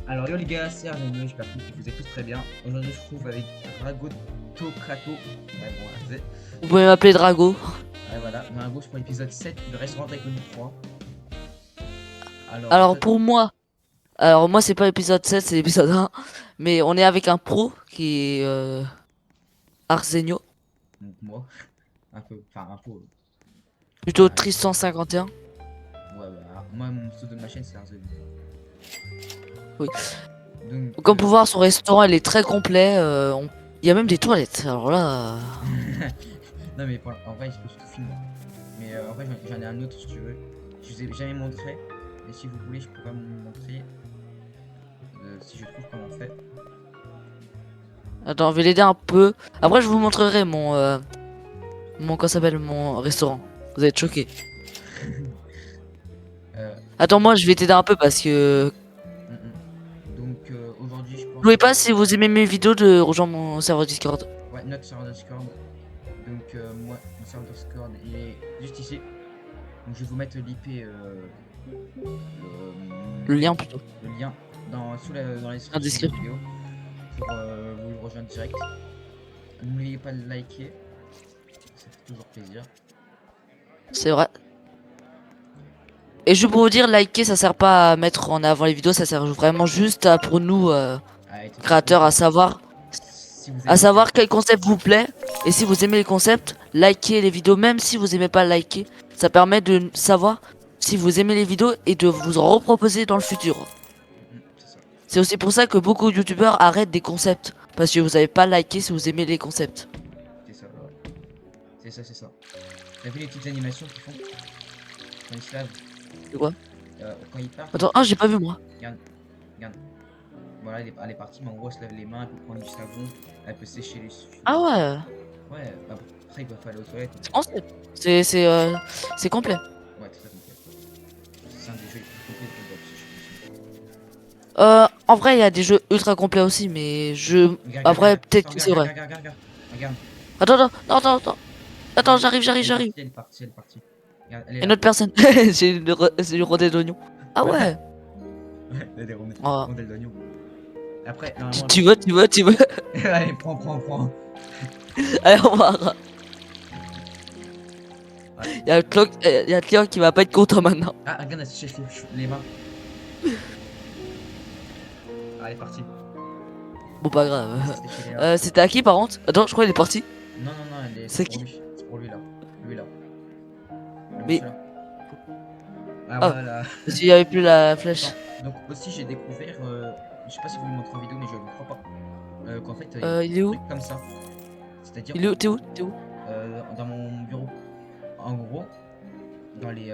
Alors yo les gars, c'est Arnaud, j'espère que vous êtes tous très bien. Aujourd'hui je me retrouve avec Drago Tokrato. Ouais bon là c'est. Vous pouvez m'appeler Drago. Ouais voilà, Drago pour l'épisode 7 de Restaurant Tycoon 3. Alors Alors épisode. pour moi, c'est pas l'épisode 7, c'est l'épisode 1. Mais on est avec un pro qui est Arsenio, Donc moi, un peu, enfin un peu. plutôt Voilà. Tristan 51. Ouais bah moi mon pseudo de ma chaîne c'est Arzoni. Oui. Donc Comme pour voir son restaurant, il est très complet. Il y a même des toilettes. Alors là, non mais en vrai je peux tout filmer. Mais en vrai j'en ai un autre si tu veux. Je vous ai jamais montré. Et si vous voulez je pourrais vous montrer si je trouve comment on fait. attends, je vais l'aider un peu. Après, je vous montrerai comment ça s'appelle mon restaurant. Vous êtes choqués. Euh, Attends, moi, je vais t'aider un peu parce que Donc aujourd'hui je pense n'oubliez que pas si vous aimez mes vidéos de rejoindre mon serveur Discord. ouais notre serveur Discord. Donc moi mon serveur Discord il est juste ici. Donc je vais vous mettre l'IP Le lien plutôt. le lien dans la La description de la description. vidéo pour vous le rejoindre direct. N'oubliez pas de liker, ça fait toujours plaisir. C'est vrai. Et juste pour vous dire, liker, ça sert pas à mettre en avant les vidéos, ça sert vraiment juste pour nous, créateurs, Si vous aimez quel concept vous plaît. Et si vous aimez les concepts, likez les vidéos, même si vous aimez pas liker. Ça permet de savoir si vous aimez les vidéos et de vous en reproposer dans le futur. c'est ça, C'est aussi pour ça que beaucoup de youtubeurs arrêtent des concepts. Parce que vous avez pas liké si vous aimez les concepts. c'est ça, ouais. C'est ça. T'as vu les petites animations qu'ils font quand ils se lavent, C'est quoi? quand ils partent, Attends, ah, j'ai pas vu moi. regarde, regarde. Voilà, elle est partie, mais en gros, elle se lave les mains, elle peut prendre du savon, elle peut sécher les cheveux. Ah ouais, Ouais, après, ils peuvent aller aux toilettes. c'est concept. C'est complet. Ouais, très complet. C'est un des jeux les plus complets de Roblox, je pense. En vrai, il y a des jeux ultra complets aussi, mais après, peut-être que c'est vrai. Regarde. Attends, j'arrive. Elle est partie. Regarde, elle Il est y a une là. autre personne. C'est le rondelle d'oignon. Ah ouais. Ouais, elle a des Oh. rondelles d'oignon. Après, Tu, normalement, tu veux, tu veux, tu veux. allez, prends. Allez, on va. Ouais. Il y a le client qui va pas être content maintenant. Ah, regarde, elle se sèche les mains. Ah, elle est partie. Bon, pas grave. Elle s'est séché les mains. C'était à qui par contre? Attends, je crois qu'il est parti. Non, C'est c'est pour qui? lui. C'est pour lui, là. Lui, là. Le Mais. monsieur, là. Ah, Ah, voilà. parce qu'il y avait plus la flèche. Donc aussi j'ai découvert, je sais pas si vous le montrez en vidéo mais je ne crois pas, qu'en fait il y a Il est des où? trucs comme ça. C'est-à-dire Il est où? T'es où? T'es où? dans mon bureau. En gros, dans les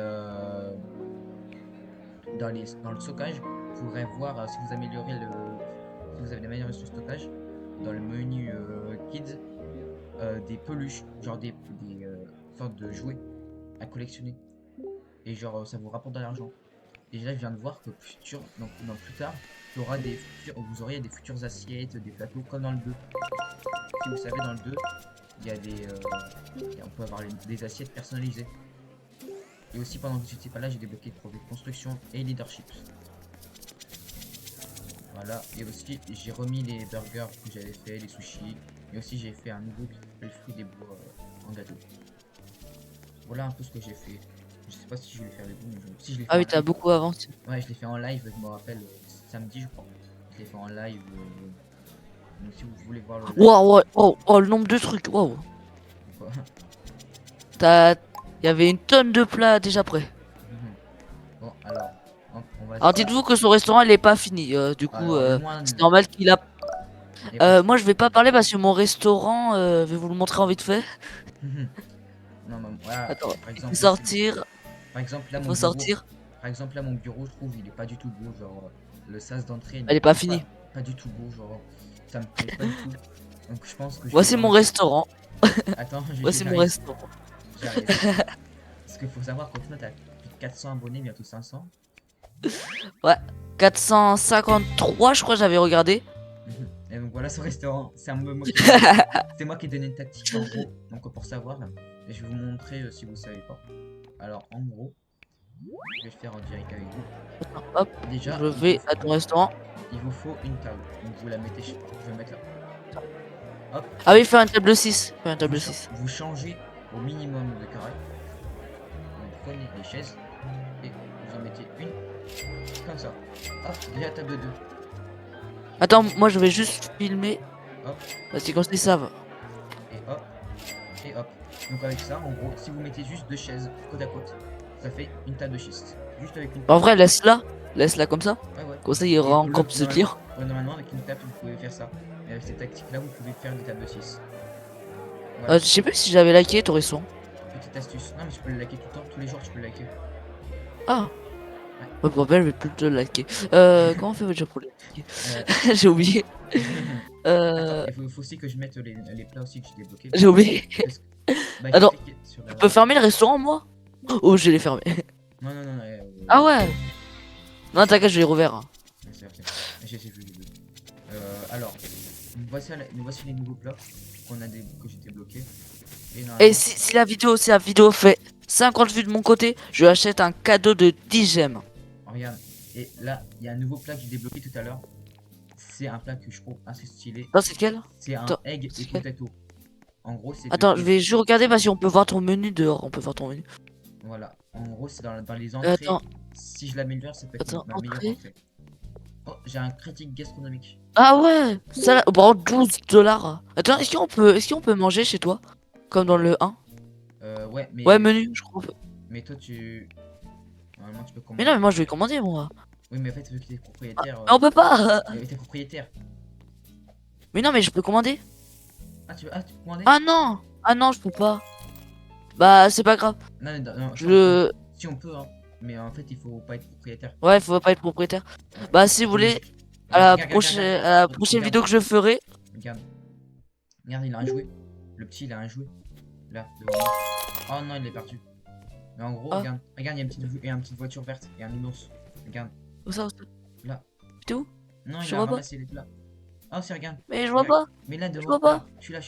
dans le stockage, vous pourrez voir si vous améliorez si vous avez l'amélioré sur le stockage, dans le menu kids, des peluches, genre des sortes de jouets à collectionner. Et genre ça vous rapporte de l'argent. Et là, je viens de voir que plus tard, vous auriez des futures assiettes, des plateaux comme dans le 2. Si vous savez, dans le 2, il y a on peut avoir des assiettes personnalisées. Et aussi, pendant que j'étais pas là, j'ai débloqué le brevet de construction et leadership. Voilà. Et aussi, j'ai remis les burgers que j'avais fait, les sushis. Et aussi, j'ai fait un nouveau qui s'appelle fruit des bois en gâteau. Voilà un peu ce que j'ai fait. Je sais pas si je vais le faire les bons, mais si je l'ai fait Ah en oui, t'as live. beaucoup avancé. Ouais, je l'ai fait en live, je me rappelle, samedi, je crois. Je l'ai fait en live. Donc si vous voulez voir le live, Waouh, oh, le nombre de trucs, waouh. quoi. Il y avait une tonne de plats déjà prêts. Bon, alors, on va Alors faire. dites-vous que son restaurant il est pas fini. Du coup, Alors, le moins. c'est normal qu'il a. Il est pas Moi je vais pas parler parce que mon restaurant, je vais vous le montrer en vite fait. Non, mais voilà, Attends, par il faut exemple, sortir. par exemple, là, Il mon faut bureau. sortir. Par exemple, là, mon bureau, je trouve, il est pas du tout beau. Genre, le sas d'entrée Elle n'est est pas finie. pas du tout beau. Genre, ça me plaît pas du tout. Donc, je pense que je vais Voici mon vraiment. restaurant. Attends, Voici mon j'arrive. restaurant. J'arrive. Parce qu'il faut savoir qu'au final, t'as plus de 400 abonnés, bientôt 500. Ouais. 453, je crois, j'avais regardé. Et donc voilà ce restaurant, c'est moi qui ai donné une tactique en gros, donc pour savoir, et je vais vous montrer si vous savez pas. Alors en gros, je vais le faire en direct avec vous. Hop, Déjà, je vais à ton restaurant. il vous faut une table. Donc vous la mettez, je vais la mettre là. Hop, Ah oui, faire un tableau 6. Faire un tableau vous, 6. vous changez au minimum de carrés. Vous prenez les chaises et vous en mettez une comme ça. Hop, déjà table de 2. Attends, moi je vais juste filmer. Hop, Parce que comme ça, ils savent. et hop, et hop. Donc avec ça, en gros, si vous mettez juste 2 chaises côte à côte, ça fait une table de schiste. Juste avec une En vrai, laisse-la. Laisse-la comme ça. Ouais, ouais. Comme ça, il aura Et encore plus de tir. normalement, avec une table, vous pouvez faire ça. Et avec cette tactique-là, vous pouvez faire des tables de 6. Voilà. Je sais plus si j'avais liké, t'aurais son. Petite astuce. Non, mais tu peux le liker tout le temps, tous les jours, tu peux le liker. Ah. Ouais. Ouais, pour rappel, je vais plus te liker. Comment on fait déjà pour le liker? Euh, J'ai oublié. Attends, il faut aussi que je mette les plats aussi que j'ai débloqués. J'ai oublié. Parce que- Bah, Attends, cliquez sur la- Je peux fermer le restaurant, moi? Oh, je l'ai fermé. Non, non, non, non. Ah ouais. Non, t'inquiète, je l'ai rouvert. C'est ok. J'ai vu. Alors, nous voici les nouveaux plats que j'ai débloqués. Et Et normalement, si la vidéo fait 50 vues de mon côté, je achète un cadeau de 10 gemmes. regarde. Et là, il y a un nouveau plat que j'ai débloqué tout à l'heure. C'est un plat que je trouve assez stylé. Attends, c'est lequel? C'est un Attends, egg c'est et quel? potato. En gros, c'est Attends, je vais juste regarder parce qu'on peut voir ton menu dehors. On peut voir ton menu. Voilà. En gros, c'est dans les entrées. Attends, Si je l'améliore, ça peut être attends, ma meilleure entrée. entrée. Oh, j'ai un critique gastronomique. Ah ouais, ça, bon, 12 dollars. Attends, est-ce qu'on peut manger chez toi? Comme dans le 1? Ouais, mais. Ouais, menu, je crois. Mais toi, normalement, tu peux Mais commander. non, mais moi je vais commander, moi. Oui, mais en fait, vu que t'es propriétaire. Mais on peut pas. T'es propriétaire. Mais non, mais je peux commander. Tu peux commander? Ah non. Ah non, je peux pas. Bah, c'est pas grave. Non, non, non, Je... si on peut, hein. Mais en fait, il faut pas être propriétaire. Ouais, faut pas être propriétaire. Ouais. Bah, si vous voulez, à la prochaine, Regarde, vidéo que je ferai. Regarde. Regarde, il a un jouet. Le petit, il a un jouet. Là, devant moi. Oh non, il est perdu. Mais en gros, Ah. regarde, il y a une petite voiture verte et un ours. Regarde. Où ça, où ça? Là. T'es où? Non, Je il a vois pas. ramassé les plats. Oh, c'est regarde. Mais je vois pas. Mais là, devant. vois pas. Là, je suis là.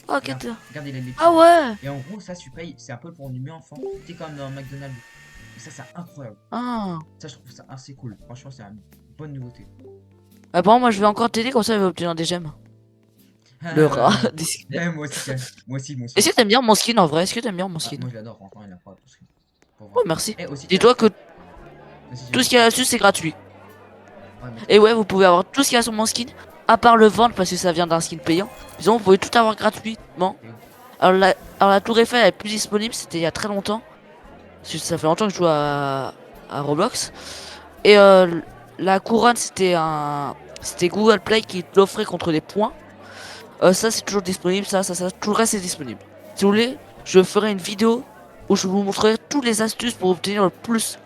Ah, Regarde, quête. regarde, il a les petits. Ah ouais. Et en gros, ça, tu payes. C'est un peu pour une enfant. T'es comme dans McDonald's. Et ça, c'est incroyable. Ah. Ça, je trouve ça assez cool. Franchement, c'est une bonne nouveauté. Bah, par contre, moi je vais encore t'aider, comme ça il va obtenir des gemmes. Le rat. Ouais, moi aussi, moi aussi. Est-ce que t'aimes bien mon skin en vrai? Est-ce que t'aimes bien mon Ah, skin? moi, je l'adore. Franchement, il a pas tout ce qu'il faut Oh, voir. merci. Eh, aussi, Dis-toi que Vas-y, tout ce qu'il y a là-dessus c'est gratuit. Ouais, mais- Et ouais, vous pouvez avoir tout ce qu'il y a sur mon skin, à part le vendre parce que ça vient d'un skin payant. Sinon, vous pouvez tout avoir gratuitement. Alors la Tour Eiffel elle est plus disponible, c'était il y a très longtemps. Parce que ça fait longtemps que je joue à Roblox. Et la couronne c'était Google Play qui l'offrait contre des points. Ça c'est toujours disponible, ça, tout le reste est disponible. Si vous voulez, je ferai une vidéo où je vous montrerai toutes les astuces pour obtenir le plus,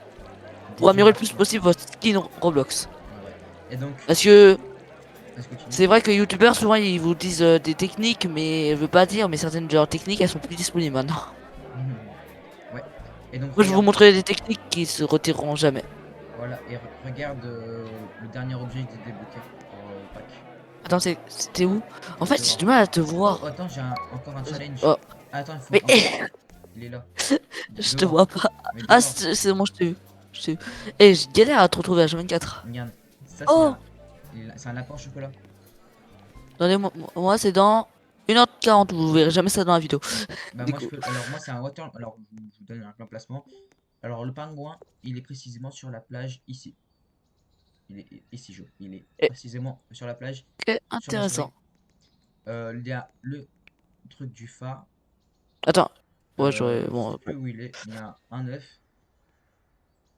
pour améliorer le plus possible votre skin Roblox. Ouais. Et donc, Parce que est-ce que tu c'est vrai que youtubeurs souvent ils vous disent des techniques, mais je veux pas dire, mais certaines de leurs techniques elles sont plus disponibles maintenant. Ouais. Et donc, Moi je vais vous regarde, montrer des techniques qui se retireront jamais. voilà. Et regarde le dernier objet que j'ai débloqué pour le pack. Attends, c'était où? En fait, j'ai du mal à te Oh, voir. attends, encore un challenge. Oh. Attends, il faut. Mais Il est là. je te Dehors. vois pas. Mais Ah, dehors. c'est bon, je t'ai vu. Et je galère à te retrouver à H24. Regarde. Ça, Oh. c'est un lapin au chocolat. Attendez, moi c'est dans 1h40, vous verrez jamais ça dans la vidéo. Bah, Du moi, coup. alors, moi, c'est un water. Alors, je vous donne un emplacement. Alors, le pingouin, il est précisément sur la plage ici. Il est ici, il est Et- précisément sur la plage. Ok, sur le intéressant. soleil. Il y a le truc du phare. Attends. Ouais, Je j'aurais. sais Bon. plus où il est. Il y a un œuf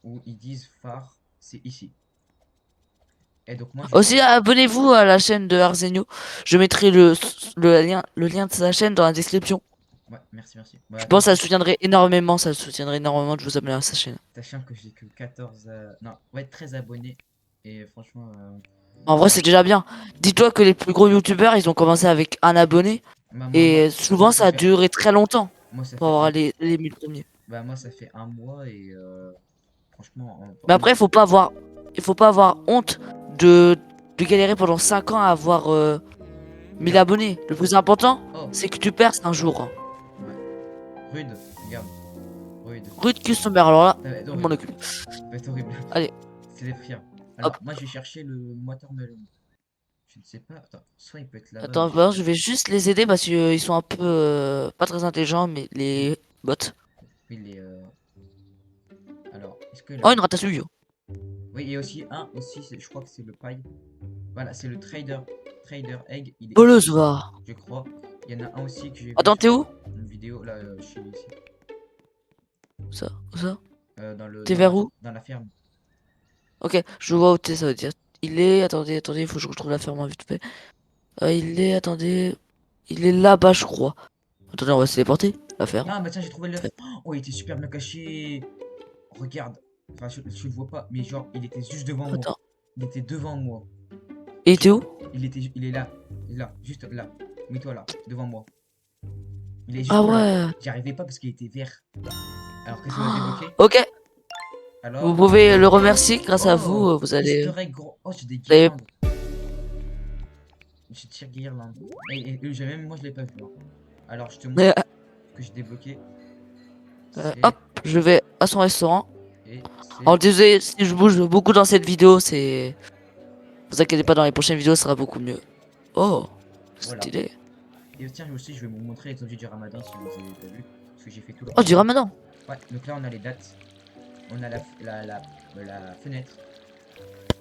où ils disent phare, c'est ici. Et donc moi, Aussi, abonnez-vous à la chaîne de Arsenio. Je mettrai le lien de sa chaîne dans la description. Ouais, merci. Bah, Je pense que ça soutiendrait énormément, de vous abonner à sa chaîne. sachant que j'ai que 14... Non, ouais, 13 abonnés. Et franchement... En vrai, c'est déjà bien. Dis-toi que les plus gros youtubeurs, ils ont commencé avec un abonné. bah, Et souvent, ça a fait- duré très longtemps Moi, ça pour fait... avoir les 1000 premiers. Bah, moi, ça fait un mois et... Franchement... Mais après, il faut pas avoir honte de galérer pendant 5 ans à avoir 1000 abonnés. Le plus important, Oh, c'est que tu perces un jour. ouais. Rude, regarde. Rude. Rude customer, alors là, Ça va être je m'en horrible. occupe. Ça va être horrible. Allez. C'est les frères. Alors, moi, je vais chercher le watermelon. Je ne sais pas. Attends, soit il peut être là-bas, mais Attends, je sais bah, pas. je vais juste les aider parce qu'ils sont un peu pas très intelligents, mais Oui, les bots. oui, alors, est-ce que Oh, là. une ratatouille. Oui, et aussi un, aussi, je crois que c'est le paille. Voilà, c'est le trader egg. Il est Voleuse, ici, va. je crois. Il y en a un aussi que j'ai vu Attends, sur t'es où? une vidéo, là, je suis ici. Où ça? Où ça? T'es Dans vers où? dans la ferme. Ok, je vois où t'es, ça veut dire. Il est. Attendez, il faut que je retrouve la ferme vite fait. Il est. Attendez. Il est là-bas, je crois. Attendez, on va se téléporter. La ferme. Ah, bah tiens, j'ai trouvé l'œuf. Oh, il était super bien caché. Regarde. Enfin, je le vois pas, mais genre, il était juste devant moi. Attends. Il était devant moi. Il Je- était où? il est là. Il est là, juste là. Mets-toi là, devant moi. Il est Ah juste là. ouais. J'y arrivais pas parce qu'il était vert. Alors, qu'est-ce qu'on a Ah, débloqué? ok. Vous Alors. pouvez le remercier. Grâce à Oh! vous, vous allez. Easter egg gros. Oh, j'ai des Vous avez- guirlandes. J'ai tire guirlande. Même moi, je l'ai pas vu, hein. Alors, je te montre Euh, ce que j'ai débloqué. C'est. hop, je vais à son restaurant. Et c'est. Alors désolé si je bouge beaucoup dans cette vidéo, c'est. Vous inquiétez pas, dans les prochaines vidéos, ça sera beaucoup mieux. Oh, Voilà. stylé. Et tiens, aussi, je vais vous montrer les objets du ramadan si vous avez pas vu. Parce que j'ai fait tout le Oh, du ramadan. ramadan. Ouais, donc là, on a les dates. On a la fenêtre.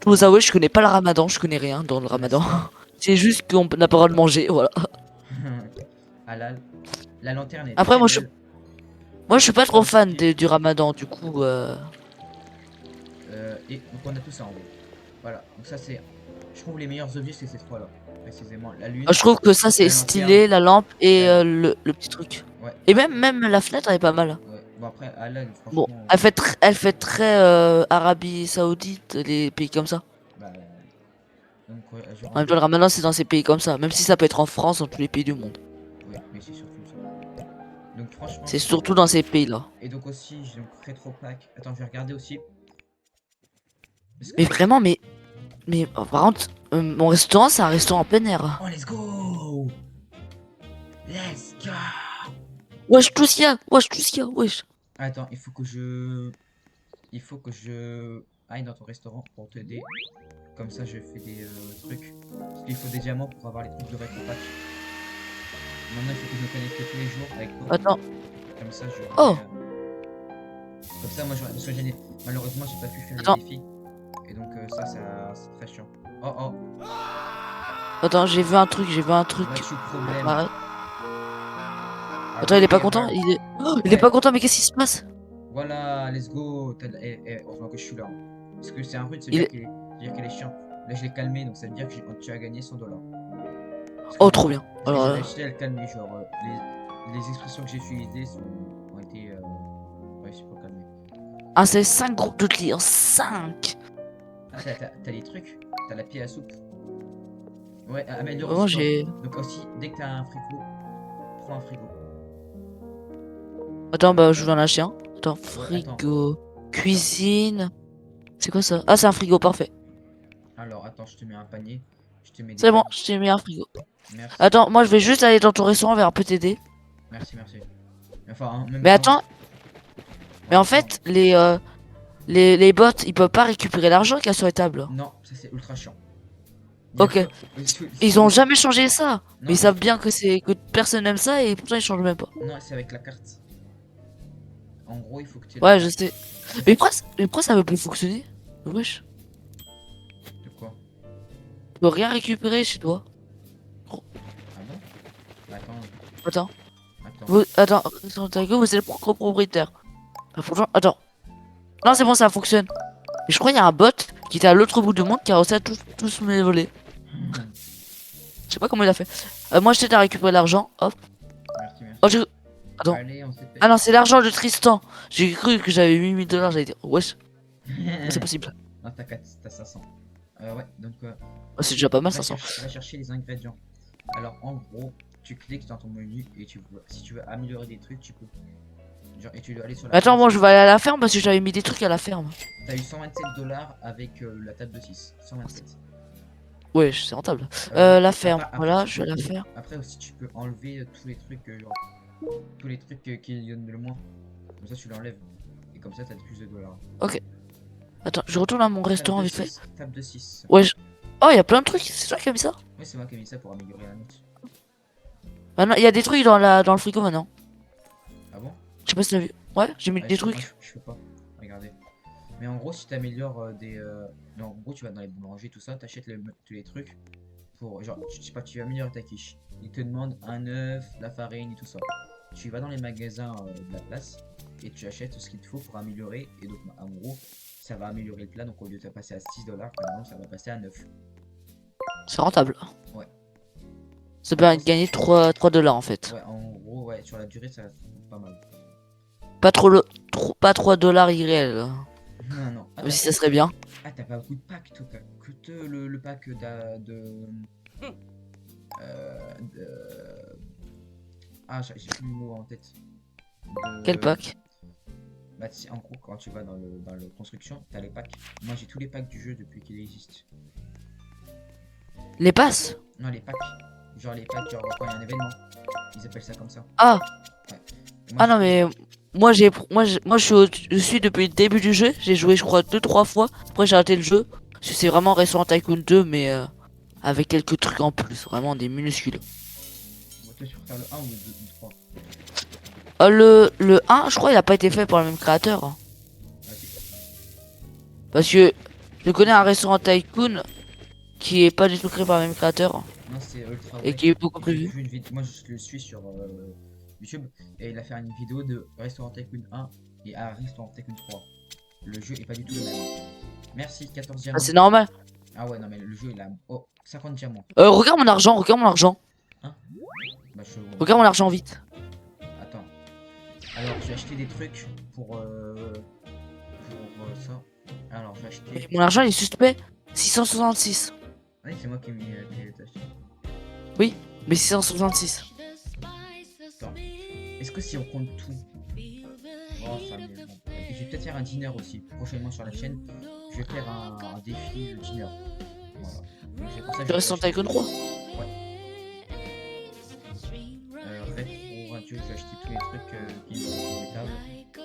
Je vous On a, avoue, je connais pas le ramadan, je connais rien dans le on a ramadan. ça. C'est juste qu'on n'a pas le droit de manger, voilà. Halal. La lanterne est Après, très belle. moi, je suis pas trop fan Aussi. du ramadan, du coup. Et donc, on a tout ça en gros. Voilà. Donc, ça, c'est. Je trouve les meilleurs objets, c'est ces trois-là. Précisément. La lune, Je trouve que ça, c'est la lanterne, stylé, la lampe et la lampe. le petit truc. Ouais. Et même la fenêtre, elle est pas mal. Ouais. Bon, après, halal, Bon, franchement. elle fait très Arabie Saoudite, les pays comme ça. Bah. Donc, ouais, genre, En même temps, le ramadan, c'est dans ces pays comme ça. Même si ça peut être en France, dans tous les pays du monde. ouais, mais c'est surtout ça. Donc, franchement, C'est surtout dans ces pays-là. et donc aussi, j'ai donc rétro pack. Attends, je vais regarder aussi. Est-ce Mais que. vraiment, mais par contre, mon restaurant, c'est un restaurant en plein air. Oh, let's go! Let's go! Wesh, tout ce qu'il y a. Wesh, tout ce qu'il y a. Wesh. Attends, il faut que je. Il faut que je aille dans ton restaurant pour t'aider. Comme ça, je fais des trucs. Parce qu'il faut des diamants pour avoir les trucs de rétro pack. Maintenant, il faut que je me connecte tous les jours avec toi. Attends. Comme ça, Oh. Comme ça, moi, je serais gêné. Malheureusement, j'ai pas pu faire Attends. les défis. Et donc, ça, c'est très chiant. Oh, oh. Attends, j'ai vu un truc, j'ai vu un truc. Ouais, je suis le problème. Arrête. Attends, il est pas content. Il est pas content, mais qu'est-ce qui se passe? Voilà, let's go. Heureusement que je suis là. Parce que c'est un rude, Il est... dire qu'il est chiant. Là, je l'ai calmé, donc ça veut dire que tu as gagné 100 $. Oh, trop bien. Alors J'ai là. réussi à le calmer, genre, les expressions que j'ai utilisées ont été réussies pour le calmer. Ah, c'est 5 groupes de clients. 5. Ah, t'as les trucs, t'as la pile à soupe. Ouais, améliore Vraiment, aussi. j'ai. Donc aussi, dès que t'as un frigo, prends un frigo. Attends, bah, je vais en acheter un. Attends, Ouais, attends. frigo. Cuisine. C'est quoi ça? Ah, c'est un frigo, parfait. Alors, attends, je te mets un panier. Je te mets des C'est bon, pommes. je t'ai mis un frigo. Merci. Attends, moi, je vais juste aller dans ton restaurant, vers un peu t'aider. Merci, merci. Enfin, hein, même Mais temps. attends, mais en fait, les bots, ils peuvent pas récupérer l'argent qu'il y a sur les tables. Non, ça c'est ultra chiant. Ok. Ils ont jamais changé ça. Non, Mais ils savent bien que personne n'aime ça et pourtant ils changent même pas. Non, c'est avec la carte. En gros, il faut que tu aies Ouais, je sais. Mais pourquoi ça veut plus fonctionner? Wesh. De quoi? Tu peux rien récupérer chez toi. Ah bon? Attends, Attends. attends. Attends, vous êtes le propriétaire. Franchement, attends. Non, c'est bon, ça fonctionne. Mais je crois qu'il y a un bot qui était à l'autre bout du monde qui a réussi à tous me les voler. Je sais pas comment il a fait. Moi, je t'aide à récupérer l'argent. Hop. Merci, merci. Oh, Attends. Allez, on s'est fait. Ah non, c'est l'argent de Tristan. J'ai cru que j'avais 8000 $. J'allais dire, wesh, c'est possible. Non, t'as 500. Ouais, donc. Oh, c'est déjà pas mal, 500. Va chercher les ingrédients. Alors, en gros, tu cliques dans ton menu et si tu veux améliorer des trucs, tu peux. Genre, et tu dois aller sur la. Attends, moi je vais aller à la ferme parce que j'avais mis des trucs à la ferme. T'as eu 127 $ avec la table de 6. 127. Ouais, c'est rentable. Euh, La ferme, après, voilà, tu je vais peux- la faire. Après aussi, tu peux enlever tous les trucs, genre. Tous les trucs qui donnent le moins. Comme ça, tu l'enlèves. Et comme ça, t'as plus de dollars. Ok. Attends, je retourne à mon restaurant vite fait. Table de 6. Ouais. Oh, il y a plein de trucs. C'est toi qui as mis ça? Oui, c'est moi qui ai mis ça pour améliorer la note. Maintenant, il y a des trucs dans le frigo maintenant. Ah bon? Je sais pas si t'as vu. Ouais, j'ai mis Ouais, des moi, trucs. je fais pas. Regardez. Mais en gros, si t'améliores non, en gros, tu vas dans les boulangers, tout ça, t'achètes tous les trucs pour. Genre, je sais pas, tu vas améliorer ta quiche. Ils te demandent un œuf, la farine et tout ça. Tu vas dans les magasins de la place et tu achètes ce qu'il te faut pour améliorer. Et donc, en gros, ça va améliorer le plat. Donc, au lieu de passer à 6 $, par exemple, ça va passer à 9. C'est rentable. Ouais. Ça peut gagner 3 $ en fait. Ouais, en gros, ouais, sur la durée, ça coûte pas mal. Pas pas 3 $ irréels. Non, non. Ah, Même si ça serait bien. ah, t'as pas beaucoup de packs, toi. T'as que le pack de. Ah, j'ai plus le mot en tête. Quel pack? Bah, en gros, quand tu vas dans le construction, t'as les packs. Moi, j'ai tous les packs du jeu depuis qu'il existe. Les passes? Non, les packs. Genre les packs, genre quand il y a un événement. Ils appellent ça comme ça. Ah! Ouais. Ah non, mais moi, je suis depuis le début du jeu. J'ai joué, je crois, 2-3 fois. Après, j'ai arrêté le jeu. Parce que c'est vraiment Restaurant Tycoon 2, mais avec quelques trucs en plus. Vraiment des minuscules. On va te sur faire le 1 ou le 2 ou le 3. Le 1, je crois, il a pas été fait par le même créateur. Ah, ok. Parce que je connais un Restaurant Tycoon qui est pas du tout créé par le même créateur. Non, c'est Ultra Et Vrai. qui est beaucoup plus vu. Moi, je le suis sur YouTube et il a fait une vidéo de Restaurant Tycoon 1 et à Restaurant Tycoon 3. Le jeu est pas du tout le même. Merci, 14 Ah, diamants. c'est normal. Ah ouais, non, mais le jeu il a. Oh, 50 diamants. Regarde mon argent, regarde mon argent. Hein? Bah, Regarde mon argent vite. Attends. Alors, j'ai acheté des trucs pour ça. Alors, j'ai acheté. Mon argent il est suspect. 666. Oui, c'est moi qui ai acheté. Oui, mais 666. Attends. Est-ce que si on compte tout. Oh, ça m'est bon. Et je vais peut-être faire un dinner aussi. Prochainement sur la chaîne. Je vais faire un défi de dinner. Voilà. Donc, c'est pour ça que Tu restes en Tycoon 3. Ouais. Rétro radio, j'ai acheté tous les trucs qui sont sur les tables.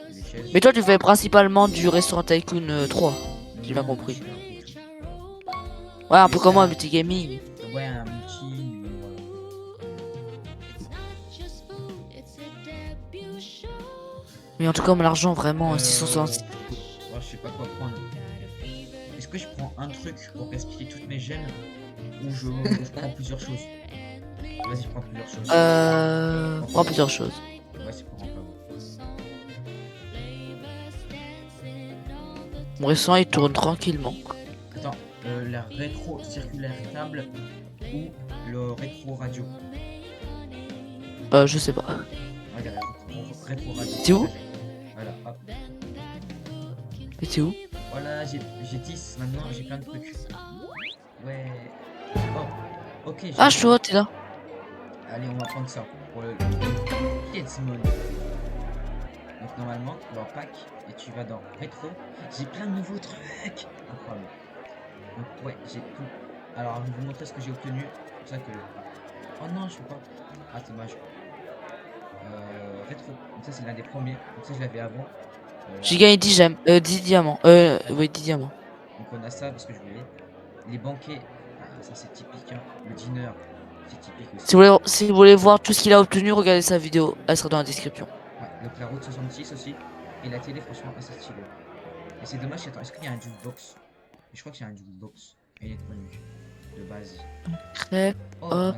Les chaises. Mais toi, tu fais principalement du Restaurant Tycoon 3. J'ai bien compris. Ouais, un peu comme moi, multi gaming. Ouais, un multi. Mais en tout cas, mon argent, vraiment, 666. Ouais, je sais pas quoi prendre. Est-ce que je prends un truc pour gaspiller toutes mes gemmes ou je prends plusieurs choses? Vas-y, prends plusieurs choses. Prends plusieurs choses. Ouais, c'est pour rentable. Mon restaurant, il tourne tranquillement. Attends, la rétro circulaire table ou le rétro radio? Je sais pas. Regarde, rétro radio. C'est où? Voilà, hop. Et c'est où? Voilà, j'ai 10 maintenant, j'ai plein de trucs. Ouais. Oh, ok. Ah, je suis haut, t'es là. Allez, on va prendre ça pour le Kids Mode. Donc normalement, dans pack, et tu vas dans rétro. J'ai plein de nouveaux trucs. Incroyable. Donc ouais, j'ai tout. Alors, je vais vous montrer ce que j'ai obtenu. C'est pour ça que. Oh non, je peux pas. Ah, c'est dommage. Rétro. Donc ça, c'est l'un des premiers. Donc ça, je l'avais avant. J'ai gagné 10 gemmes. 10 diamants. Oui, 10 diamants. Donc on a ça parce que je voulais. Les banquets. Ah, ça c'est typique. Hein. Le dinner. C'est typique aussi. Si vous voulez voir tout ce qu'il a obtenu, regardez sa vidéo. Elle sera dans la description. Ouais, le Claro de 66 aussi. Et la télé, franchement, assez stylée. Et c'est dommage, attends, est-ce qu'il y a un jukebox? Je crois qu'il y a un jukebox électronique de base. Crêpe. Oh, Hop.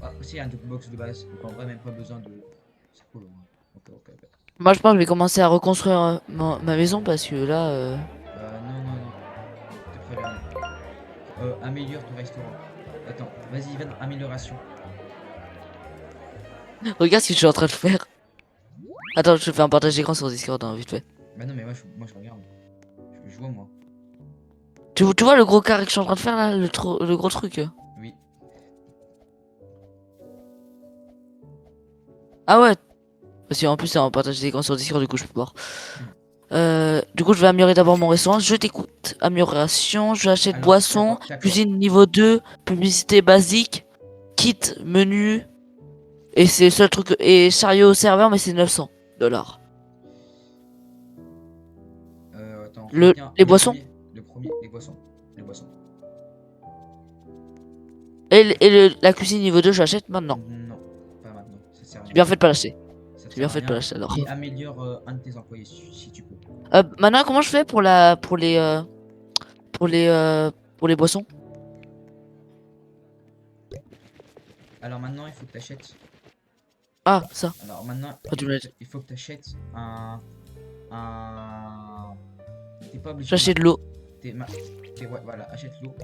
Ah, aussi, il y a un jukebox de base. Donc en vrai, même pas besoin de. C'est cool. Hein. Ok. Moi, je pense que je vais commencer à reconstruire ma maison parce que là. Non. T'es prévenu. Améliore ton restaurant. Attends, vas-y, va dans amélioration. Regarde ce que je suis en train de faire. Attends, je fais un partage d'écran sur Discord, hein, vite fait. Bah non, mais moi je regarde. Je vois, moi. Tu vois le gros carré que je suis en train de faire là, le gros truc. Oui. Ah ouais. Parce qu'en plus c'est un partage d'écran sur Discord, du coup je peux voir. Du coup je vais améliorer d'abord mon restaurant. Je t'écoute. Amélioration, je achète Alors, boisson, d'accord. cuisine niveau 2, publicité basique, kit, menu. Et c'est le seul truc. Et chariot au serveur, mais c'est 900 $. Attends, Alors, Les le boissons premier, les boissons. Les boissons. la cuisine niveau 2, j'achète maintenant. Non, pas maintenant. Ça sert à J'ai rien. bien fait de pas l'acheter. Ça te J'ai bien sert à fait de pas rien. l'acheter alors. Et améliore un de tes employés si tu peux. Maintenant, comment je fais pour les, pour les boissons? Alors maintenant, il faut que tu achètes. Ah, ça. Alors maintenant, Ah, tu me l'as dit. il faut que tu achètes un. T'es pas obligé. J'achète de l'eau. Ouais, voilà, achète l'eau.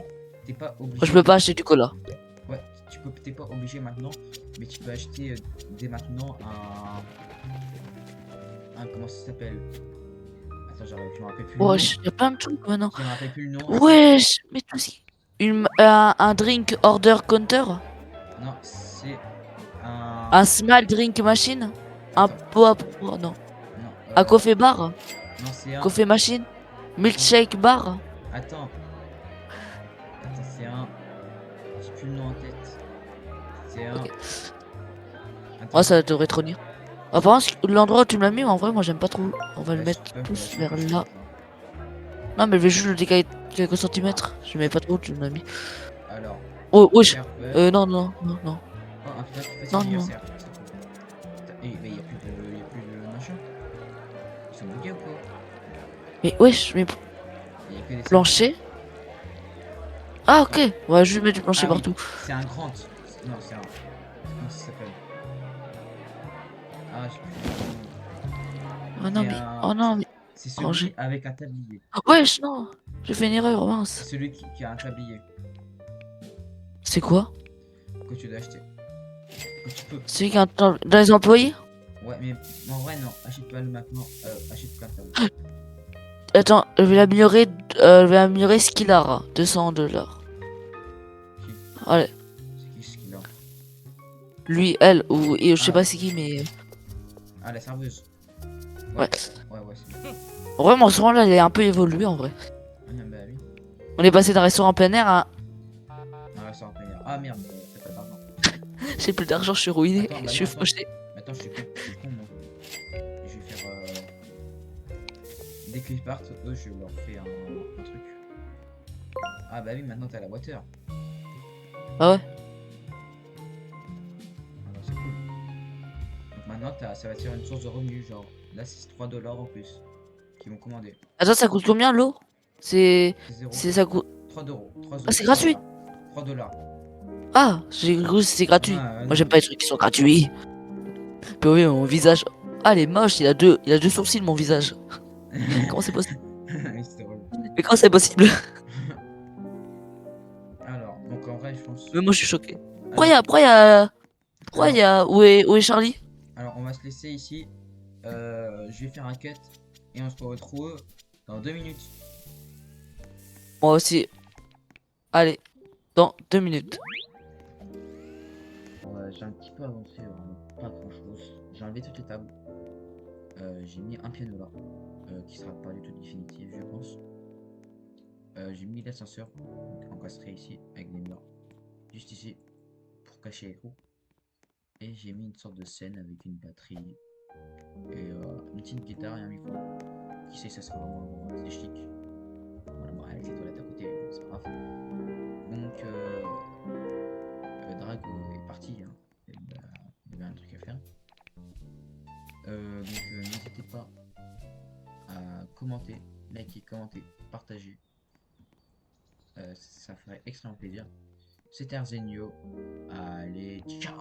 T'es pas Moi, obligé. je peux pas acheter du cola. Ouais, t'es pas obligé maintenant, mais tu peux acheter dès maintenant comment ça s'appelle? Attends, je me rappelle plus le nom. Wesh, y a plein de trucs maintenant. Je me rappelle plus le nom. Wesh, mais tout aussi. Un drink order counter? Non, c'est un. Un small drink machine? Un Attends, pot à... oh, non. non, Un coffee bar? non, c'est un. Coffee machine? Milkshake bar? Attends, c'est un. J'ai plus le nom en tête. C'est un. Ok. Attends. Ouais, ça devrait te revenir. Apparemment, l'endroit où tu me l'as mis, en vrai, moi j'aime pas trop. On va le Ouais, mettre je sais pas, plus je vers sais là. pas. Non, mais je vais juste le décaler quelques centimètres. Je mets pas trop où tu me l'as mis. Alors, Oh, wesh. faire peur. Non, non, non, non. Oh, un pilote facile Non, non. anniversaire. C'est cool. Mais y a plus de machin. Ils sont bugués ou quoi? Mais wesh, mais Y a que des plancher? Ah, ok. Ouais, je vais mettre du plancher Ah oui, partout. c'est un grand. Non, c'est un. Comment ça s'appelle? Ah, je sais plus. Oh non, C'est mais. un. Oh non, mais. C'est Oh, celui avec un tablier. wesh, non. J'ai fait une erreur, C'est mince. celui qui a un tablier C'est quoi? que tu dois acheter. Que tu peux. C'est dans les employés? Ouais, mais en vrai, non. Achète pas le maintenant. Achète pas le tablier. Attends, je vais améliorer Skillar. $200. Qui? Allez, C'est qui ce qu'il a? lui, elle, ou et je sais Ah. pas c'est qui, mais. Ah, la serveuse. Ouais. Ouais, c'est bien. En vrai, mon restaurant là, il est un peu évolué en vrai. Ah, bah oui. On est passé d'un restaurant plein air à. Un restaurant payant. Ah merde, t'as pas d'argent. J'ai plus d'argent, je suis ruiné. Attends, Je suis attends. fauché. Attends, je suis con, moi. Je vais faire. Dès qu'ils partent, eux, je leur fais un truc. Ah, bah oui, maintenant t'as la water. Ah ouais? Alors, c'est cool. Donc maintenant, ça va te faire une source de revenus. Genre, là, c'est $3 en plus. Qui vont commander. Attends, ça coûte combien l'eau? C'est. C'est 0. C'est ça coûte. 3 euros. 3 Ah, c'est gratuit? 3 dollars. Ah, j'ai cru que c'était gratuit. Moi, j'aime pas les trucs qui sont gratuits. Puis oui, mon visage. Ah, il est moche, il a deux sourcils, mon visage. Comment c'est possible? Oui, c'est drôle. Mais comment c'est possible? Alors, donc en vrai, je pense. Mais moi, je suis choqué. Alors, Pourquoi il y a. Où est Charlie? alors, on va se laisser ici. Je vais faire un cut. Et on se retrouve dans 2 minutes. Moi aussi. Allez, dans 2 minutes. J'ai un petit peu avancé, pas grand chose. J'ai enlevé toutes les tables. J'ai mis un piano là, qui sera pas du tout définitif, je pense. J'ai mis l'ascenseur, donc encastré ici, avec des murs, juste ici, pour cacher les trous. Et j'ai mis une sorte de scène avec une batterie et une petite guitare et un micro. Qui sait, ça sera vraiment assez chic. Voilà, bon, avec les toilettes à côté, bon, c'est pas grave. Donc, Drag est parti, hein. Et, bah, il y avait un truc à faire. Donc n'hésitez pas à commenter, liker, commenter, partager. Ça ferait extrêmement plaisir. C'était Arzenio. Allez, ciao!